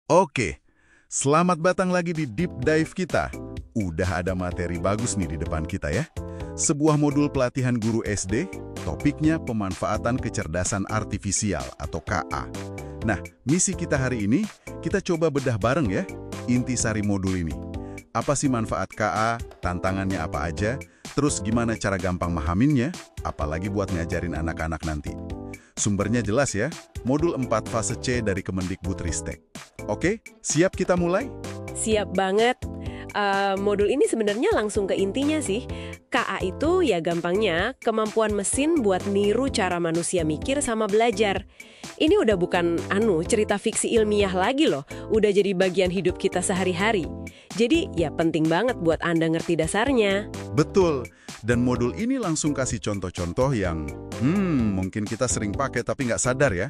Oke, selamat datang lagi di Deep Dive kita. Udah ada materi bagus nih di depan kita ya. Sebuah modul pelatihan guru SD, topiknya pemanfaatan kecerdasan artifisial atau KA. Nah, misi kita hari ini, kita coba bedah bareng ya, intisari modul ini. Apa sih manfaat KA, tantangannya apa aja, terus gimana cara gampang mahaminnya, apalagi buat ngajarin anak-anak nanti. Sumbernya jelas ya, modul 4 fase C dari Kemendikbudristek. Oke, siap kita mulai? Siap banget. Modul ini sebenarnya langsung ke intinya sih. KA itu ya gampangnya kemampuan mesin buat niru cara manusia mikir sama belajar. Ini udah bukan cerita fiksi ilmiah lagi loh, udah jadi bagian hidup kita sehari-hari. Jadi ya penting banget buat Anda ngerti dasarnya. Betul, dan modul ini langsung kasih contoh-contoh yang mungkin kita sering pakai tapi nggak sadar ya.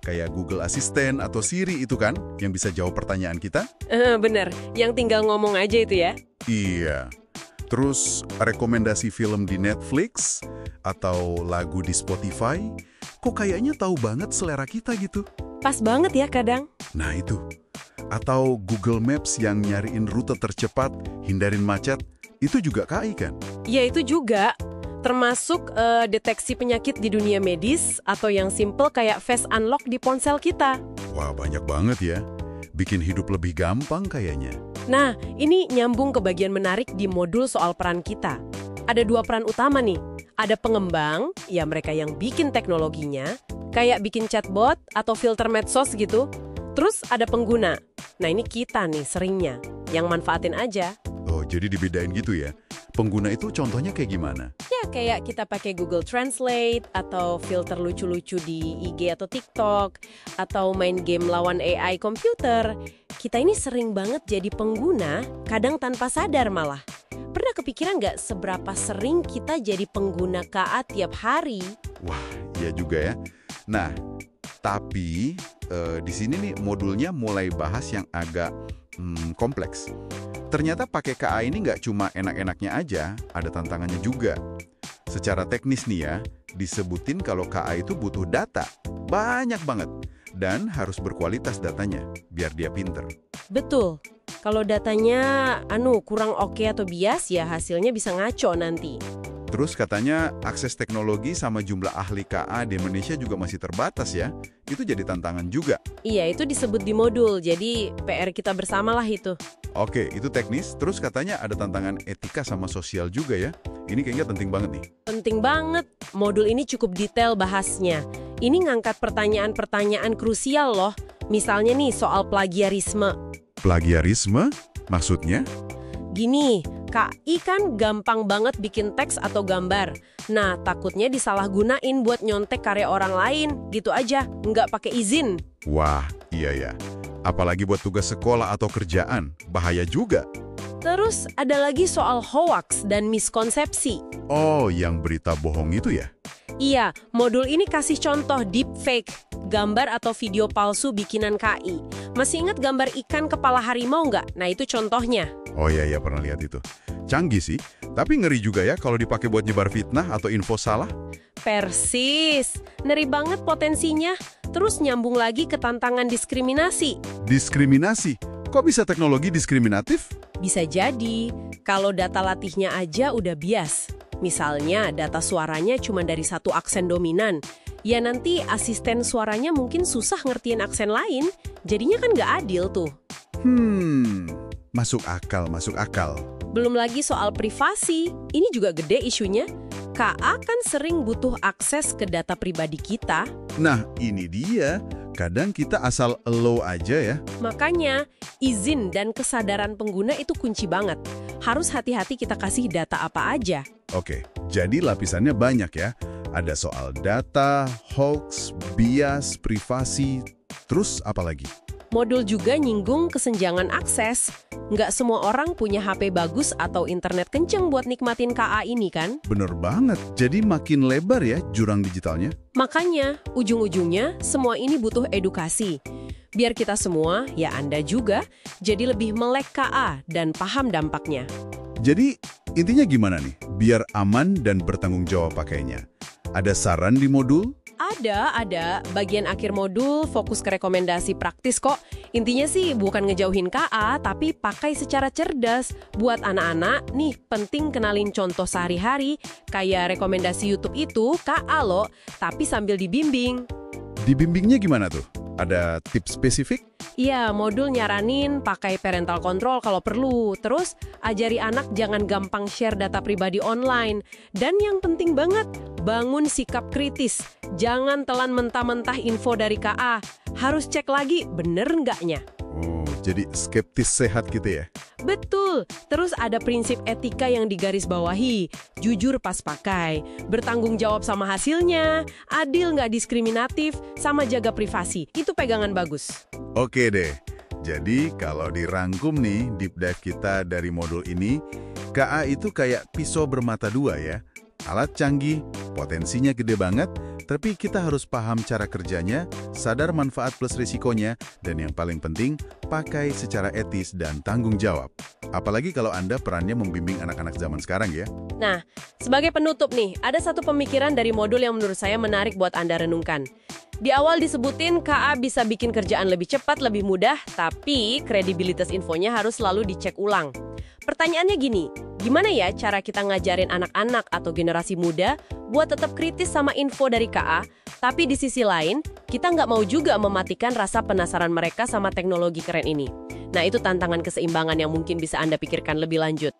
Kayak Google Assistant atau Siri itu kan, yang bisa jawab pertanyaan kita. Bener, yang tinggal ngomong aja itu ya. Iya. Terus rekomendasi film di Netflix atau lagu di Spotify, kok kayaknya tahu banget selera kita gitu. Pas banget ya kadang. Nah itu. Atau Google Maps yang nyariin rute tercepat, hindarin macet, itu juga KI kan? Ya itu juga. Termasuk deteksi penyakit di dunia medis atau yang simple kayak face unlock di ponsel kita. Wah, banyak banget ya. Bikin hidup lebih gampang kayaknya. Nah, ini nyambung ke bagian menarik di modul soal peran kita. Ada 2 peran utama nih. Ada pengembang, ya mereka yang bikin teknologinya, kayak bikin chatbot atau filter medsos gitu. Terus ada pengguna. Nah, ini kita nih seringnya, yang manfaatin aja. Oh, jadi dibedain gitu ya? Pengguna itu contohnya kayak gimana? Ya, kayak kita pakai Google Translate, atau filter lucu-lucu di IG atau TikTok, atau main game lawan AI komputer. Kita ini sering banget jadi pengguna, kadang tanpa sadar malah. Pernah kepikiran nggak seberapa sering kita jadi pengguna KA tiap hari? Wah, iya juga ya. Nah, tapi di sini nih modulnya mulai bahas yang agak kompleks. Ternyata pakai KA ini nggak cuma enak-enaknya aja, ada tantangannya juga. Secara teknis nih ya, disebutin kalau KA itu butuh data, banyak banget. Dan harus berkualitas datanya, biar dia pinter. Betul. Kalau datanya kurang oke atau bias, ya hasilnya bisa ngaco nanti. Terus katanya akses teknologi sama jumlah ahli KA di Indonesia juga masih terbatas ya. Itu jadi tantangan juga. Iya, itu disebut di modul, jadi PR kita bersama lah itu. Oke, itu teknis. Terus katanya ada tantangan etika sama sosial juga ya. Ini kayaknya penting banget nih. Penting banget. Modul ini cukup detail bahasnya. Ini ngangkat pertanyaan-pertanyaan krusial loh. Misalnya nih soal plagiarisme. Plagiarisme? Maksudnya? Gini, KI kan gampang banget bikin teks atau gambar. Nah, takutnya disalahgunain buat nyontek karya orang lain. Gitu aja, nggak pakai izin. Wah, iya ya. Apalagi buat tugas sekolah atau kerjaan. Bahaya juga. Terus ada lagi soal hoax dan miskonsepsi. Oh, yang berita bohong itu ya? Iya, modul ini kasih contoh deepfake, gambar atau video palsu bikinan KI. Masih ingat gambar ikan kepala harimau nggak? Nah, itu contohnya. Oh iya, pernah lihat itu. Canggih sih, tapi ngeri juga ya kalau dipakai buat nyebar fitnah atau info salah. Persis, ngeri banget potensinya. Terus nyambung lagi ke tantangan diskriminasi. Diskriminasi? Kok bisa teknologi diskriminatif? Bisa jadi, kalau data latihnya aja udah bias. Misalnya, data suaranya cuma dari 1 aksen dominan. Ya nanti asisten suaranya mungkin susah ngertiin aksen lain. Jadinya kan nggak adil tuh. Masuk akal, masuk akal. Belum lagi soal privasi, ini juga gede isunya. KA kan sering butuh akses ke data pribadi kita. Nah, ini dia. Kadang kita asal allow aja ya. Makanya, izin dan kesadaran pengguna itu kunci banget. Harus hati-hati kita kasih data apa aja. Oke, jadi lapisannya banyak ya. Ada soal data, hoax, bias, privasi, terus apa lagi? Modul juga nyinggung kesenjangan akses. Nggak semua orang punya HP bagus atau internet kenceng buat nikmatin KA ini kan? Bener banget, jadi makin lebar ya jurang digitalnya. Makanya, ujung-ujungnya semua ini butuh edukasi. Biar kita semua, ya Anda juga, jadi lebih melek KA dan paham dampaknya. Jadi, intinya gimana nih? Biar aman dan bertanggung jawab pakainya. Ada saran di modul? Ada. Bagian akhir modul fokus ke rekomendasi praktis kok. Intinya sih bukan ngejauhin KA, tapi pakai secara cerdas. Buat anak-anak, nih penting kenalin contoh sehari-hari, kayak rekomendasi YouTube itu KA loh, tapi sambil dibimbing. Dibimbingnya gimana tuh? Ada tips spesifik? Iya, modul nyaranin pakai parental control kalau perlu. Terus, ajari anak jangan gampang share data pribadi online. Dan yang penting banget, bangun sikap kritis. Jangan telan mentah-mentah info dari KA. Harus cek lagi bener nggaknya. Oh, jadi skeptis sehat gitu ya? Betul. Terus ada prinsip etika yang digarisbawahi. Jujur pas pakai, bertanggung jawab sama hasilnya, adil nggak diskriminatif, sama jaga privasi. Itu pegangan bagus. Oke deh. Jadi kalau dirangkum nih deep dive kita dari modul ini, KA itu kayak pisau bermata dua ya. Alat canggih, potensinya gede banget, tapi kita harus paham cara kerjanya, sadar manfaat plus risikonya, dan yang paling penting, pakai secara etis dan tanggung jawab. Apalagi kalau Anda perannya membimbing anak-anak zaman sekarang ya. Nah, sebagai penutup nih, ada satu pemikiran dari modul yang menurut saya menarik buat Anda renungkan. Di awal disebutin KA bisa bikin kerjaan lebih cepat, lebih mudah, tapi kredibilitas infonya harus selalu dicek ulang. Pertanyaannya gini, gimana ya cara kita ngajarin anak-anak atau generasi muda buat tetap kritis sama info dari KA, tapi di sisi lain, kita nggak mau juga mematikan rasa penasaran mereka sama teknologi keren ini. Nah, itu tantangan keseimbangan yang mungkin bisa Anda pikirkan lebih lanjut.